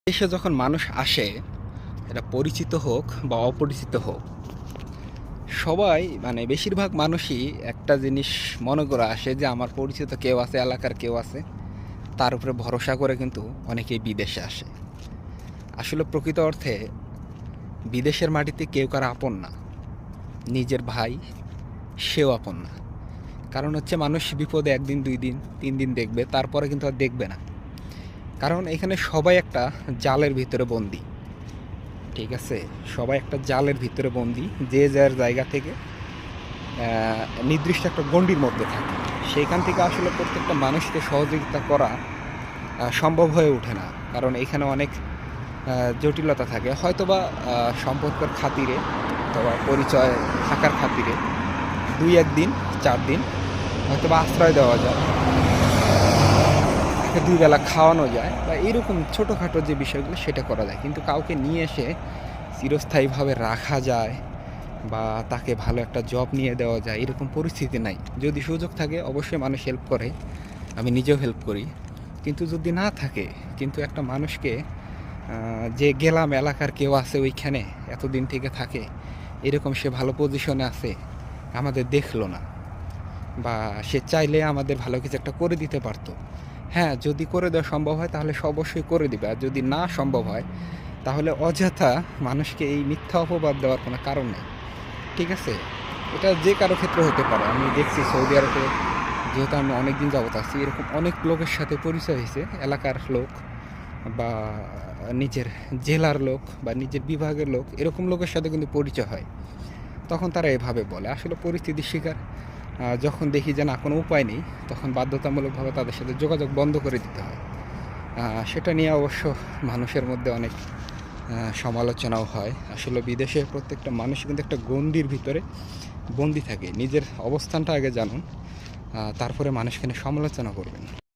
দেশে যখন মানুষ আসে, এটা পরিচিত হোক বা অপরিচিত হোক, সবাই বেশিরভাগ মানুষই একটা জিনিস মনে করে আসে যে আমার পরিচিত কেউ আছে, এলাকার কেউ আছে, তার উপরে ভরসা করে কিন্তু অনেকেই বিদেশে আসে। আসলে প্রকৃত অর্থে বিদেশের মাটিতে কেউ কারো আপন না। নিজের ভাই সেও আপন না। কারণ হচ্ছে মানুষ বিপদে একদিন, 2 দিন, 3 দিন দেখবে, তারপরে কিন্তু আর দেখবে না। কারণ এখানে সবাই একটা জালের ভিতরে বন্দী। ঠিক আছে, সবাই একটা জালের ভিতরে বন্দী, যে যার জায়গা থেকে নির্দিষ্ট একটা গণ্ডির মধ্যে থাকে। সেইখান থেকে আসলে প্রত্যেকটা মানুষকে সহযোগিতা করা সম্ভব হয়ে ওঠে না। কারণ এখানে অনেক জটিলতা থাকে, হয়তোবা সম্পর্কের খাতিরে অথবা পরিচয় থাকার খাতিরে 2-1 দিন, 4 দিন হয়তোবা আশ্রয় দেওয়া যায়, তাকে 2 বেলা খাওয়ানো যায়, বা এরকম ছোটোখাটো যে বিষয়গুলো সেটা করা যায়। কিন্তু কাউকে নিয়ে এসে চিরস্থায়ীভাবে রাখা যায় বা তাকে ভালো একটা জব নিয়ে দেওয়া যায়, এরকম পরিস্থিতি নাই। যদি সুযোগ থাকে অবশ্যই মানুষ হেল্প করে, আমি নিজেও হেল্প করি। কিন্তু যদি না থাকে, কিন্তু একটা মানুষকে যে গেলাম এলাকার কেউ আছে ওইখানে, এতদিন থেকে থাকে, এরকম সে ভালো পজিশনে আছে, আমাদের দেখলো না, বা সে চাইলে আমাদের ভালো কিছু একটা করে দিতে পারতো। হ্যাঁ, যদি করে দেওয়া সম্ভব হয় তাহলে সে অবশ্যই করে দিবে। আর যদি না সম্ভব হয় তাহলে অযথা মানুষকে এই মিথ্যা অপবাদ দেওয়ার কোনো কারণ নেই। ঠিক আছে, এটা যে কারো ক্ষেত্রে হতে পারে। আমি দেখছি সৌদি আরবে, যেহেতু আমি অনেক দিন যাবত আছি, এরকম অনেক লোকের সাথে পরিচয় হয়েছে, এলাকার লোক বা নিজের জেলার লোক বা নিজের বিভাগের লোক, এরকম লোকের সাথে কিন্তু পরিচয় হয়। তখন তারা এভাবে বলে। আসলে পরিস্থিতির শিকার যখন দেখি যে না কোনো উপায় নেই, তখন বাধ্যতামূলকভাবে তাদের সাথে যোগাযোগ বন্ধ করে দিতে হয়। সেটা নিয়ে অবশ্য মানুষের মধ্যে অনেক সমালোচনাও হয়। আসলে বিদেশে প্রত্যেকটা মানুষ কিন্তু একটা গণ্ডির ভিতরে বন্দি থাকে। নিজের অবস্থানটা আগে জানুন, তারপরে মানুষকে নিয়ে সমালোচনা করবেন।